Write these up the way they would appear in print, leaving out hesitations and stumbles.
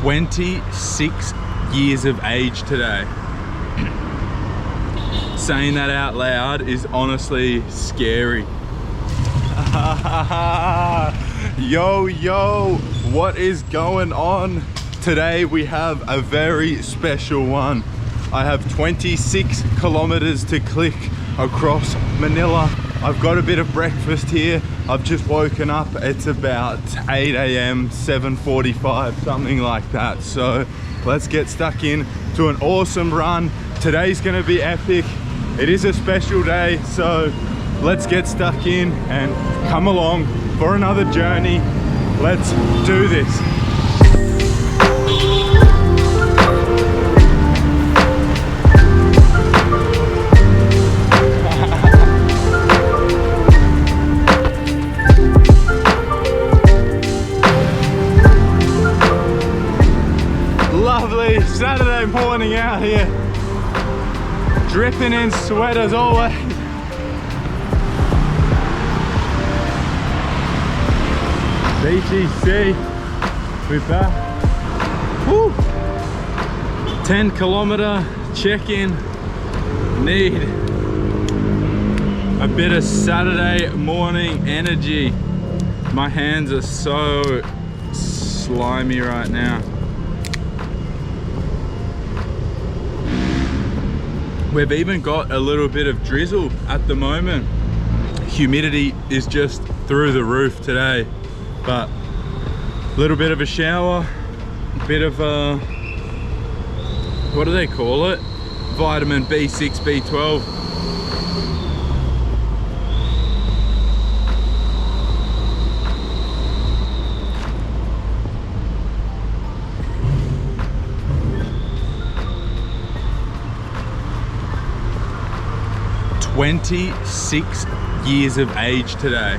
26 years of age today. Saying that out loud is honestly scary. Yo, what is going on? Today we have a very special one. I have 26 kilometers to click across Manila. I've got a bit of breakfast here. I've just woken up. It's about 8 a.m, 7:45, something like that. So let's get stuck in to an awesome run. Today's gonna be epic. It is a special day, so let's get stuck in and come along for another journey. Let's do this. Lovely Saturday morning out here. Dripping in sweat as always. BGC, we're back. Woo. 10 kilometer check-in. Need a bit of Saturday morning energy. My hands are so slimy right now. We've even got a little bit of drizzle at the moment. Humidity is just through the roof today, but a little bit of a shower, a bit of a, what do they call it? Vitamin B6, B12. "26 years of age today."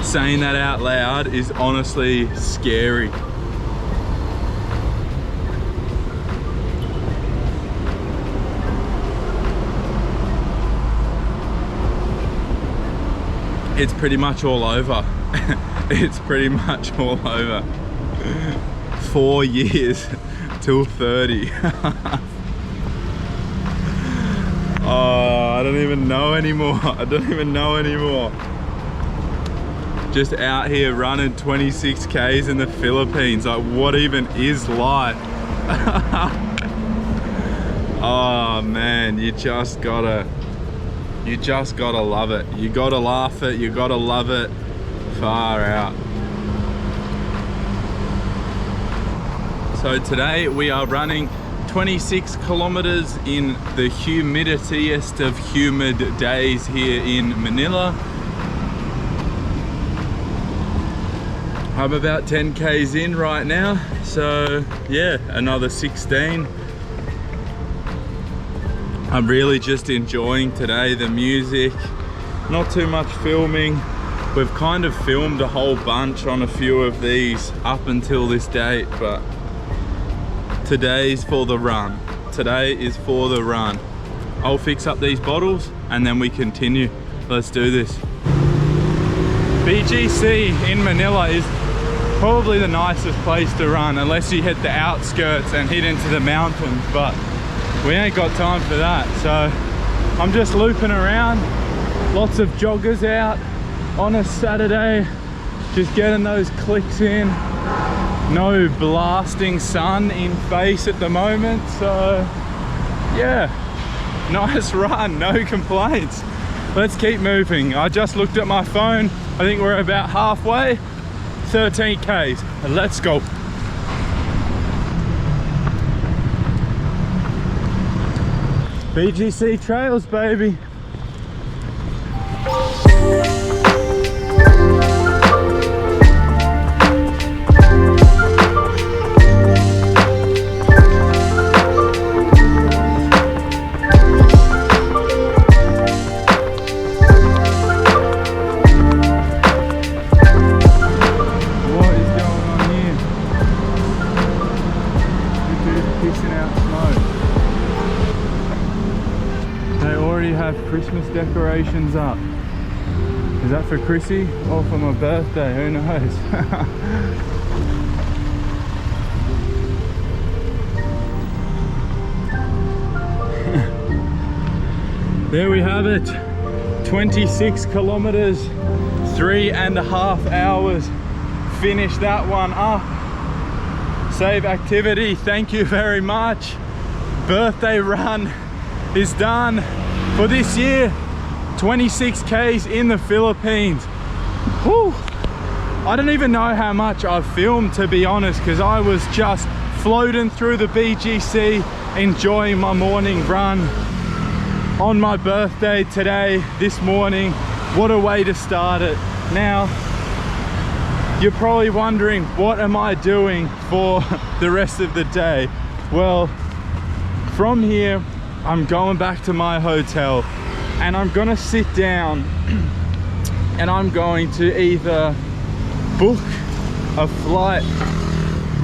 Saying that out loud is honestly scary. It's pretty much all over. It's pretty much all over. 4 years till 30. Oh, I don't even know anymore. I don't even know anymore. Just out here running 26 Ks in the Philippines. Like, what even is life? Oh man, you just gotta love it. You gotta laugh it, you gotta love it. Far out. So today we are running 26 kilometers in the humidityest of humid days here in Manila. I'm about 10 Ks in right now, so yeah, another 16. I'm really just enjoying today the music, not too much filming. We've kind of filmed a whole bunch on a few of these up until this date, but today's for the run. Today is for the run. I'll fix up these bottles and then we continue. Let's do this. BGC in Manila is probably the nicest place to run, unless you hit the outskirts and hit into the mountains, but we ain't got time for that. So I'm just looping around. Lots of joggers out on a Saturday, just getting those clicks in. No blasting sun in face at the moment, so yeah, nice run, no complaints. Let's keep moving. I just looked at my phone. I think we're about halfway. 13 Ks. Let's go. BGC trails, baby. Christmas decorations up. Is that for Chrissy or for my birthday? Who knows? there we have it. 26 kilometers, 3.5 hours. Finish that one up. Save activity, thank you very much. Birthday run is done for this year. 26 Ks in the Philippines. Whew. I don't even know how much I've filmed, to be honest, because I was just floating through the BGC, enjoying my morning run on my birthday today, this morning. What a way to start it. Now, you're probably wondering, what am I doing for the rest of the day? Well, from here, I'm going back to my hotel and I'm gonna sit down and I'm going to either book a flight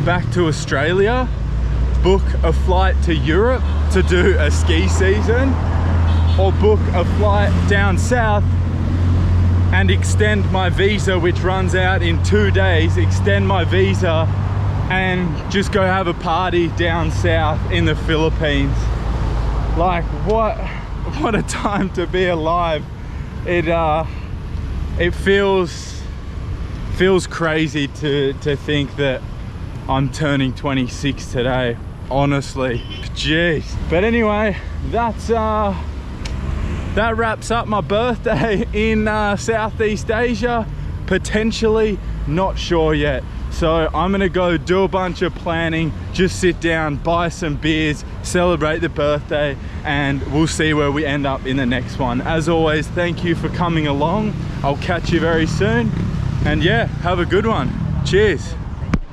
back to Australia, book a flight to Europe to do a ski season, or book a flight down south and extend my visa, which runs out in 2 days, extend my visa and just go have a party down south in the Philippines. Like, what a time to be alive. It feels crazy to think that I'm turning 26 today, honestly. Jeez. But anyway, that wraps up my birthday in Southeast Asia. Potentially, not sure yet. So I'm gonna go do a bunch of planning, just sit down, buy some beers, celebrate the birthday, and we'll see where we end up in the next one. As always, thank you for coming along. I'll catch you very soon. And yeah, have a good one. Cheers.